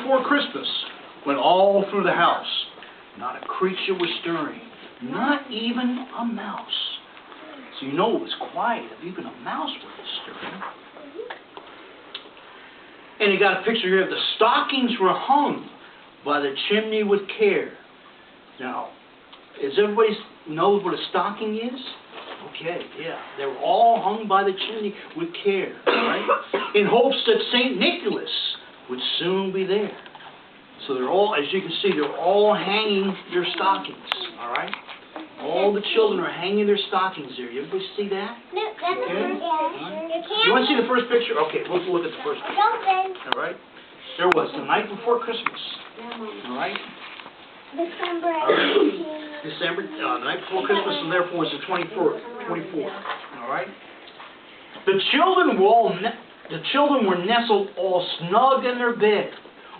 before Christmas went all through the house. Not a creature was stirring, not even a mouse. So you know it was quiet if even a mouse was stirring. And you got a picture here of the stockings were hung by the chimney with care. Now, does everybody knows what a stocking is? Okay, yeah. They were all hung by the chimney with care, right? In hopes that St. Nicholas would soon be there. So they're all, as you can see, they're all hanging their stockings, all right? All the children are hanging their stockings there. You everybody see that? No, that's the first picture. You want to see the first picture? Okay, let's look at the first picture. All right? There was the night before Christmas. All right? December 18th. December, the night before Christmas, and therefore was the 24th. All right? The children were nestled all snug in their bed,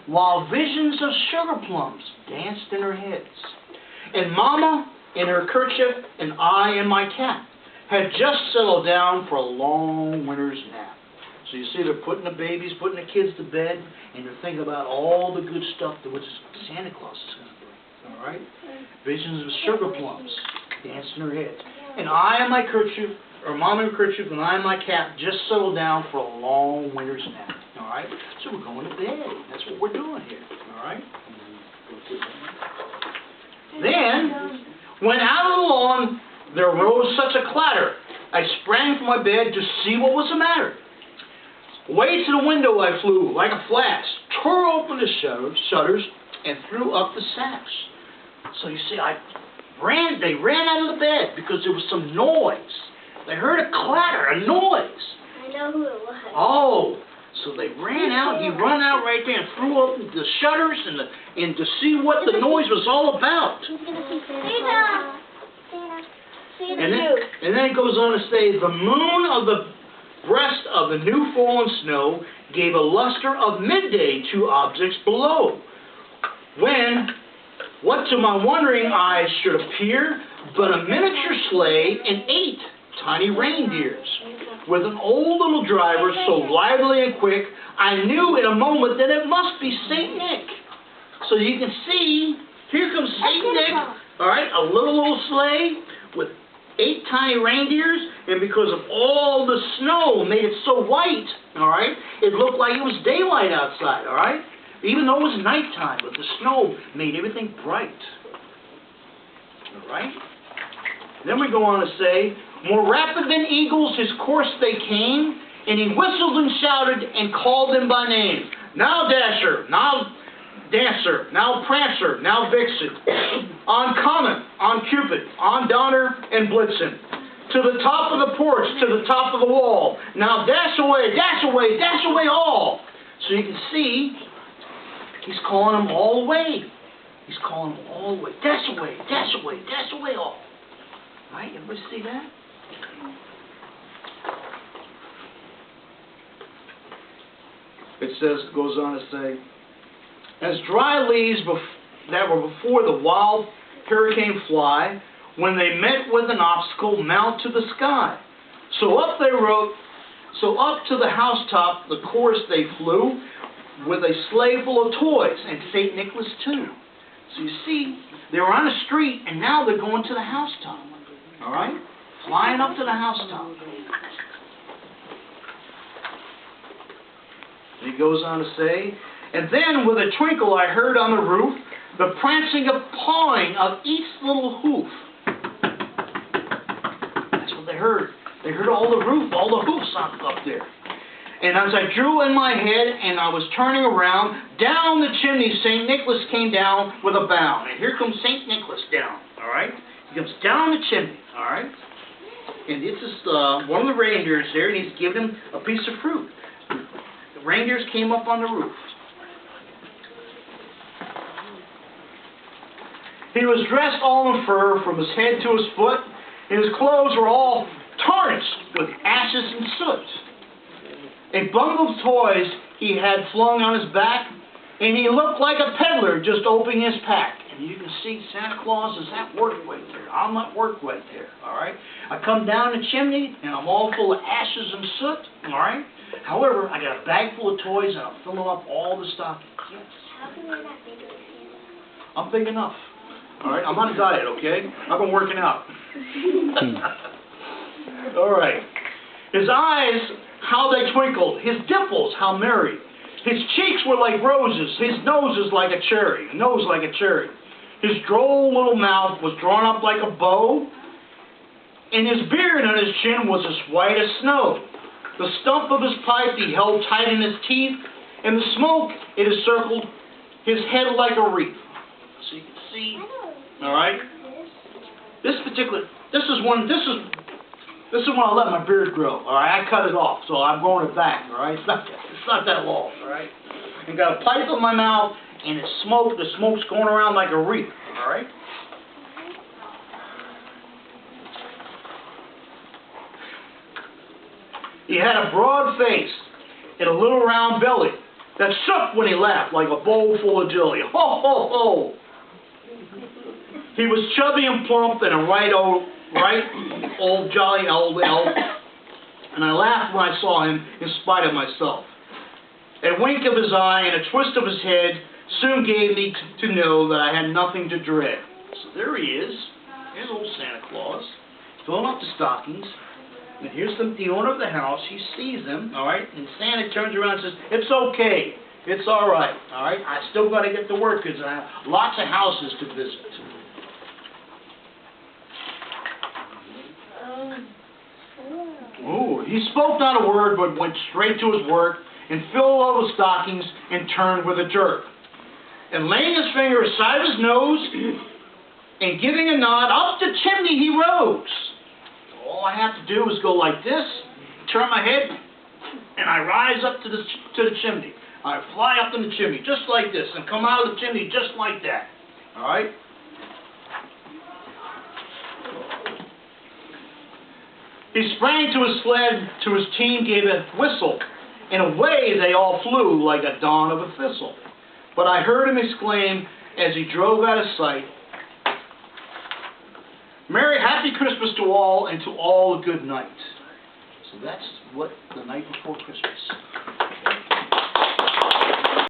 while visions of sugar plums danced in their heads. And Mama, in her kerchief, and I in my cap, had just settled down for a long winter's nap. So you see, they're putting the babies, putting the kids to bed, and they're thinking about all the good stuff that which Santa Claus is going to bring. All right? Visions of sugar plums dancing in their heads. And I in my kerchief, or Mama in her kerchief, and I in my cap, just settled down for a long winter's nap. All right? So we're going to bed. That's what we're doing here. All right? Then, when out on the lawn there rose such a clatter, I sprang from my bed to see what was the matter. Way to the window I flew like a flash, tore open the shutters, and threw up the sash. So you see, they ran out of the bed because there was some noise. They heard a clatter, a noise. I know who it was. Oh, so they ran out. He ran out right there and threw open the shutters and to see what the noise was all about. He's gonna see Santa. And then it goes on to say, the moon of the breast of the new fallen snow gave a luster of midday to objects below, when what to my wondering eyes should appear but a miniature sleigh and 8 tiny reindeers, with an old little driver so lively and quick, I knew in a moment that it must be St. Nick. So you can see, here comes St. Nick, all right, a little sleigh with 8 tiny reindeers, and because of all the snow made it so white, all right, it looked like it was daylight outside, all right, even though it was nighttime, but the snow made everything bright, all right. Then we go on to say, more rapid than eagles his course they came, and he whistled and shouted and called them by name. Now Dasher, now Dancer, now Prancer, now Vixen, on Comet, on Cupid, on Donner and Blitzen, to the top of the porch, to the top of the wall. Now dash away, dash away, dash away all. So you can see, he's calling them all away. He's calling them all away. Dash away, dash away, dash away all. Right? Everybody see that? It says, goes on to say, as dry leaves that were before the wild hurricane fly, when they met with an obstacle, mount to the sky. So up they rode, so up to the housetop the chorus they flew, with a sleigh full of toys, and St. Nicholas too. So you see, they were on the street, and now they're going to the housetop. All right? Flying up to the housetop. And he goes on to say, and then with a twinkle I heard on the roof the prancing of pawing of each little hoof. That's what they heard. They heard all the hoofs up there. And as I drew in my head and I was turning around, down the chimney St. Nicholas came down with a bound. And here comes St. Nicholas down, all right? He comes down the chimney, all right? And this is one of the reindeers there, and he's giving him a piece of fruit. The reindeers came up on the roof. He was dressed all in fur from his head to his foot, and his clothes were all tarnished with ashes and soot. A bundle of toys he had flung on his back, and he looked like a peddler just opening his pack. And you can see Santa Claus is at work right there. I'm at work right there, all right? I come down the chimney, and I'm all full of ashes and soot, all right? However, I got a bag full of toys and I'm filling up all the stockings. Yes. How come you're not bigger than Santa? I'm big enough. All right, I'm on a diet, okay? I've been working out. All right. His eyes, how they twinkled. His dimples, how merry. His cheeks were like roses. His nose is like a cherry. Nose like a cherry. His droll little mouth was drawn up like a bow, and his beard on his chin was as white as snow. The stump of his pipe he held tight in his teeth, and the smoke it encircled his head like a wreath. So you can see, all right. This is when I let my beard grow. All right, I cut it off, so I'm growing it back. All right, it's not that long. All right, and got a pipe in my mouth, and the smoke's going around like a wreath. All right. He had a broad face and a little round belly that shook when he laughed like a bowl full of jelly. Ho, ho, ho! He was chubby and plump and a right old jolly old elf, and I laughed when I saw him in spite of myself. A wink of his eye and a twist of his head soon gave me to know that I had nothing to dread. So there he is. Here's old Santa Claus, filling up the stockings. And here's the owner of the house. He sees them, all right? And Santa turns around and says, "It's okay. It's all right, all right? I still got to get to work because I have lots of houses to visit." Ooh, he spoke not a word, but went straight to his work and filled all the stockings and turned with a jerk. And laying his finger aside of his nose and giving a nod, up the chimney he rose. All I have to do is go like this, turn my head, and I rise up to the chimney. I fly up in the chimney just like this and come out of the chimney just like that. All right? He sprang to his sled, to his team gave a whistle, and away they all flew like a dawn of a thistle. But I heard him exclaim as he drove out of sight, "Merry, happy Christmas to all, and to all a good night." So that's what the night before Christmas.